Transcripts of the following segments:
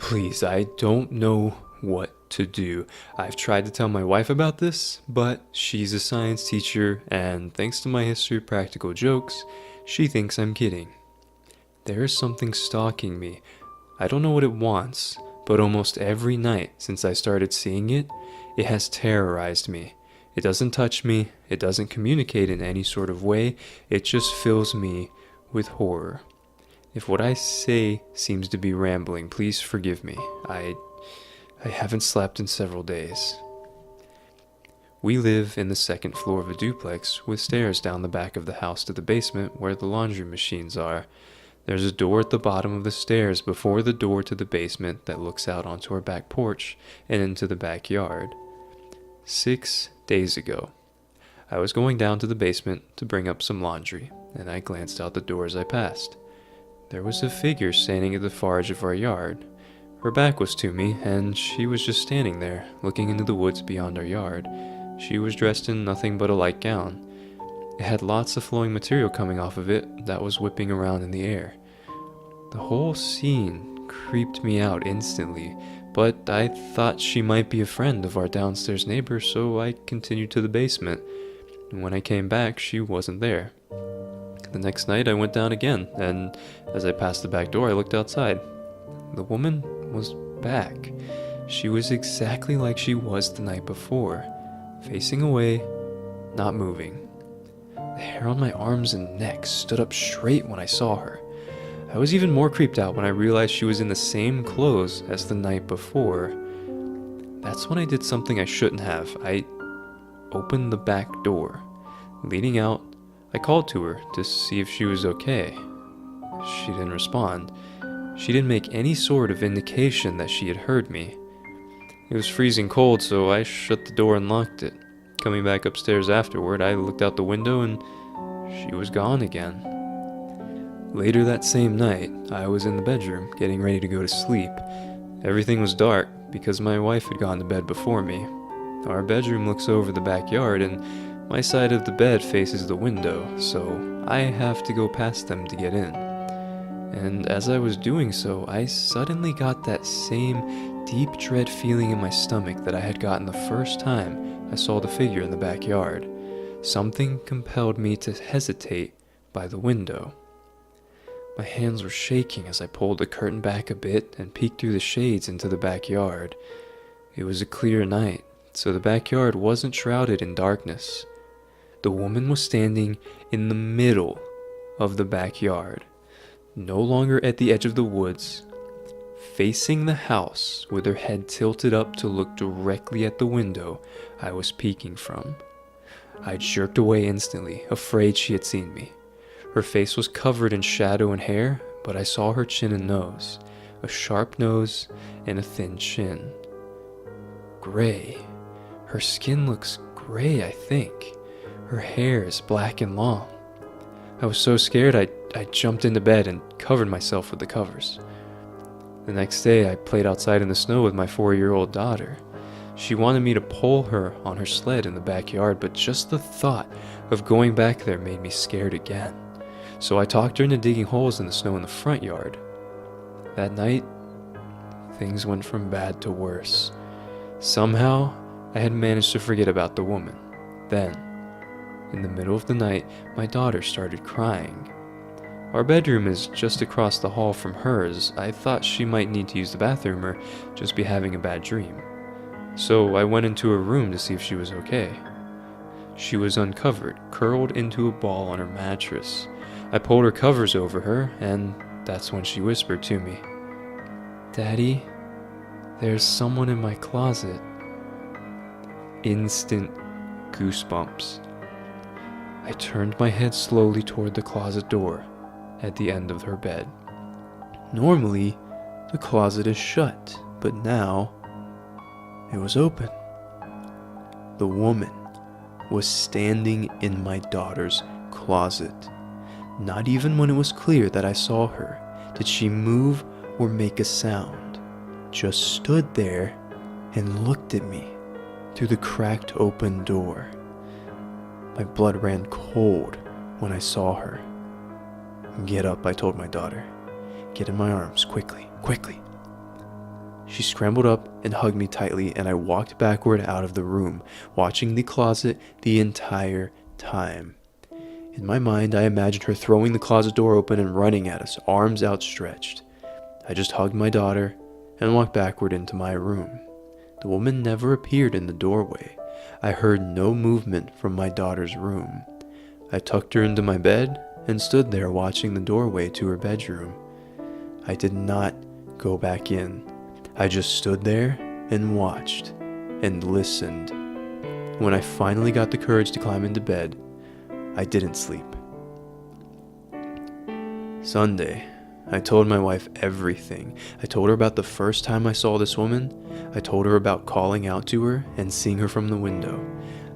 Please, I don't know what to do. I've tried to tell my wife about this, but she's a science teacher, and thanks to my history of practical jokes, she thinks I'm kidding. There is something stalking me. I don't know what it wants, but almost every night since I started seeing it, it has terrorized me. It doesn't touch me, it doesn't communicate in any sort of way, it just fills me with horror. If what I say seems to be rambling, please forgive me. I haven't slept in several days. We live in the second floor of a duplex with stairs down the back of the house to the basement where the laundry machines are. There's a door at the bottom of the stairs before the door to the basement that looks out onto our back porch and into the backyard. 6 days ago, I was going down to the basement to bring up some laundry, and I glanced out the door as I passed. There was a figure standing at the far edge of our yard. Her back was to me, and she was just standing there, looking into the woods beyond our yard. She was dressed in nothing but a light gown. It had lots of flowing material coming off of it that was whipping around in the air. The whole scene creeped me out instantly, but I thought she might be a friend of our downstairs neighbor, so I continued to the basement. And when I came back, she wasn't there. The next night I went down again, and as I passed the back door I looked outside. The woman was back. She was exactly like she was the night before, facing away, not moving. The hair on my arms and neck stood up straight when I saw her. I was even more creeped out when I realized she was in the same clothes as the night before. That's when I did something I shouldn't have. I opened the back door. Leading out, I called to her to see if she was okay. She didn't respond. She didn't make any sort of indication that she had heard me. It was freezing cold, so I shut the door and locked it. Coming back upstairs afterward, I looked out the window and she was gone again. Later that same night, I was in the bedroom, getting ready to go to sleep. Everything was dark because my wife had gone to bed before me. Our bedroom looks over the backyard, and my side of the bed faces the window, so I have to go past them to get in. And as I was doing so, I suddenly got that same deep dread feeling in my stomach that I had gotten the first time I saw the figure in the backyard. Something compelled me to hesitate by the window. My hands were shaking as I pulled the curtain back a bit and peeked through the shades into the backyard. It was a clear night, so the backyard wasn't shrouded in darkness. The woman was standing in the middle of the backyard, no longer at the edge of the woods, facing the house with her head tilted up to look directly at the window I was peeking from. I jerked away instantly, afraid she had seen me. Her face was covered in shadow and hair, but I saw her chin and nose, a sharp nose and a thin chin. Gray. Her skin looks gray, I think. Her hair is black and long. I was so scared I jumped into bed and covered myself with the covers. The next day I played outside in the snow with my 4-year-old daughter. She wanted me to pull her on her sled in the backyard, but just the thought of going back there made me scared again. So I talked her into digging holes in the snow in the front yard. That night, things went from bad to worse. Somehow, I had managed to forget about the woman. Then, in the middle of the night, my daughter started crying. Our bedroom is just across the hall from hers. I thought she might need to use the bathroom or just be having a bad dream. So I went into her room to see if she was okay. She was uncovered, curled into a ball on her mattress. I pulled her covers over her, and that's when she whispered to me, "Daddy, there's someone in my closet." Instant goosebumps. I turned my head slowly toward the closet door at the end of her bed. Normally, the closet is shut, but now it was open. The woman was standing in my daughter's closet. Not even when it was clear that I saw her did she move or make a sound. Just stood there and looked at me through the cracked open door. My blood ran cold when I saw her. "Get up," I told my daughter. "Get in my arms, quickly, quickly." She scrambled up and hugged me tightly, and I walked backward out of the room, watching the closet the entire time. In my mind, I imagined her throwing the closet door open and running at us, arms outstretched. I just hugged my daughter and walked backward into my room. The woman never appeared in the doorway. I heard no movement from my daughter's room. I tucked her into my bed and stood there watching the doorway to her bedroom. I did not go back in. I just stood there and watched and listened. When I finally got the courage to climb into bed, I didn't sleep. Sunday, I told my wife everything. I told her about the first time I saw this woman. I told her about calling out to her and seeing her from the window.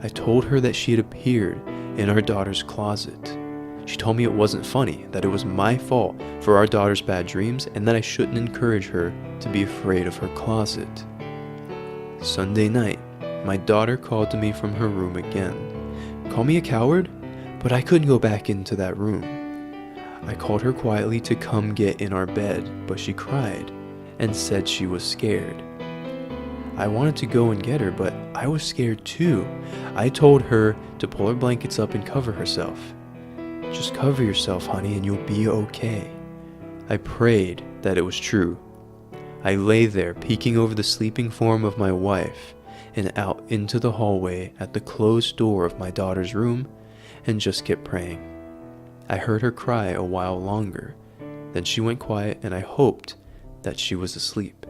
I told her that she had appeared in our daughter's closet. She told me it wasn't funny, that it was my fault for our daughter's bad dreams, and that I shouldn't encourage her to be afraid of her closet. Sunday night, my daughter called to me from her room again. Call me a coward? But I couldn't go back into that room. I called her quietly to come get in our bed, but she cried and said she was scared. I wanted to go and get her, but I was scared too. I told her to pull her blankets up and cover herself. Just cover yourself, honey, and you'll be okay. I prayed that it was true. I lay there, peeking over the sleeping form of my wife and out into the hallway at the closed door of my daughter's room, and just kept praying. I heard her cry a while longer. Then she went quiet, and I hoped that she was asleep.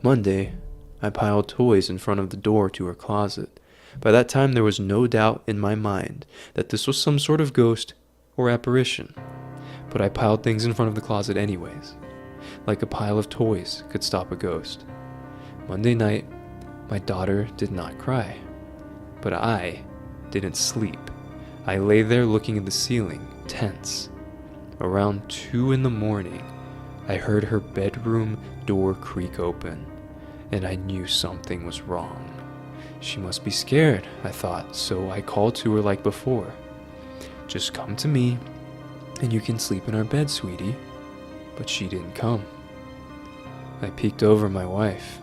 Monday, I piled toys in front of the door to her closet. By that time, there was no doubt in my mind that this was some sort of ghost or apparition. But I piled things in front of the closet anyways. Like a pile of toys could stop a ghost. Monday night, my daughter did not cry. But I didn't sleep. I lay there looking at the ceiling, tense. Around 2 a.m, I heard her bedroom door creak open, and I knew something was wrong. She must be scared, I thought, so I called to her like before. Just come to me, and you can sleep in our bed, sweetie. But she didn't come. I peeked over my wife.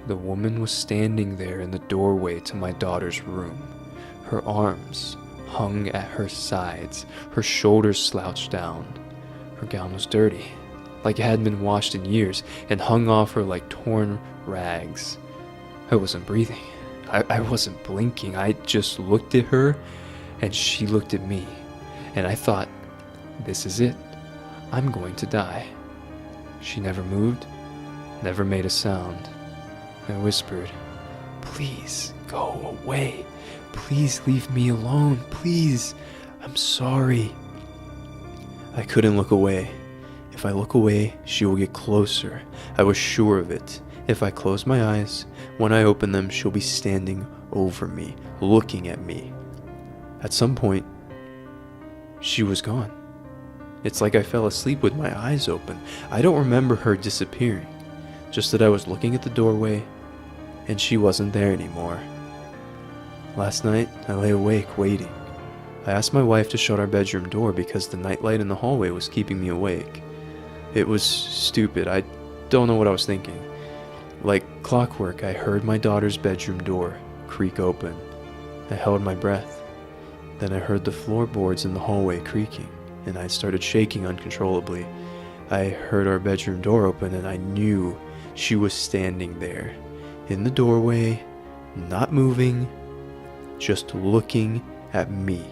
The woman was standing there in the doorway to my daughter's room. Her arms hung at her sides, her shoulders slouched down. Her gown was dirty, like it hadn't been washed in years, and hung off her like torn rags. I wasn't breathing. I wasn't blinking. I just looked at her, and she looked at me. And I thought, this is it. I'm going to die. She never moved, never made a sound. I whispered, please go away. Please leave me alone. Please. I'm sorry. I couldn't look away. If I look away, she will get closer. I was sure of it. If I close my eyes, when I open them, she'll be standing over me, looking at me. At some point, she was gone. It's like I fell asleep with my eyes open. I don't remember her disappearing, just that I was looking at the doorway, and she wasn't there anymore. Last night, I lay awake waiting. I asked my wife to shut our bedroom door because the nightlight in the hallway was keeping me awake. It was stupid. I don't know what I was thinking. Like clockwork, I heard my daughter's bedroom door creak open. I held my breath. Then I heard the floorboards in the hallway creaking, and I started shaking uncontrollably. I heard our bedroom door open, and I knew she was standing there, in the doorway, not moving, just looking at me.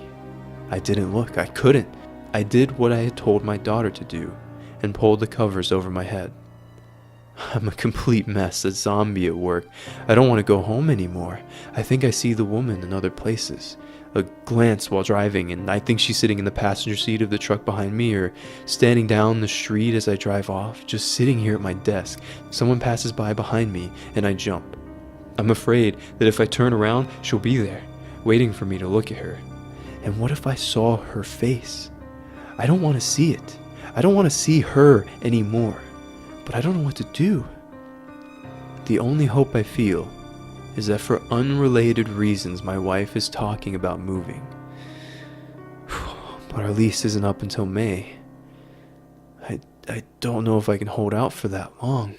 I didn't look. I couldn't. I did what I had told my daughter to do, and pulled the covers over my head. I'm a complete mess, a zombie at work. I don't want to go home anymore. I think I see the woman in other places. A glance while driving, and I think she's sitting in the passenger seat of the truck behind me, or standing down the street as I drive off, just sitting here at my desk. Someone passes by behind me, and I jump. I'm afraid that if I turn around, she'll be there, waiting for me to look at her. And what if I saw her face? I don't want to see it. I don't want to see her anymore. But I don't know what to do. The only hope I feel is that for unrelated reasons my wife is talking about moving. But our lease isn't up until May. I don't know if I can hold out for that long.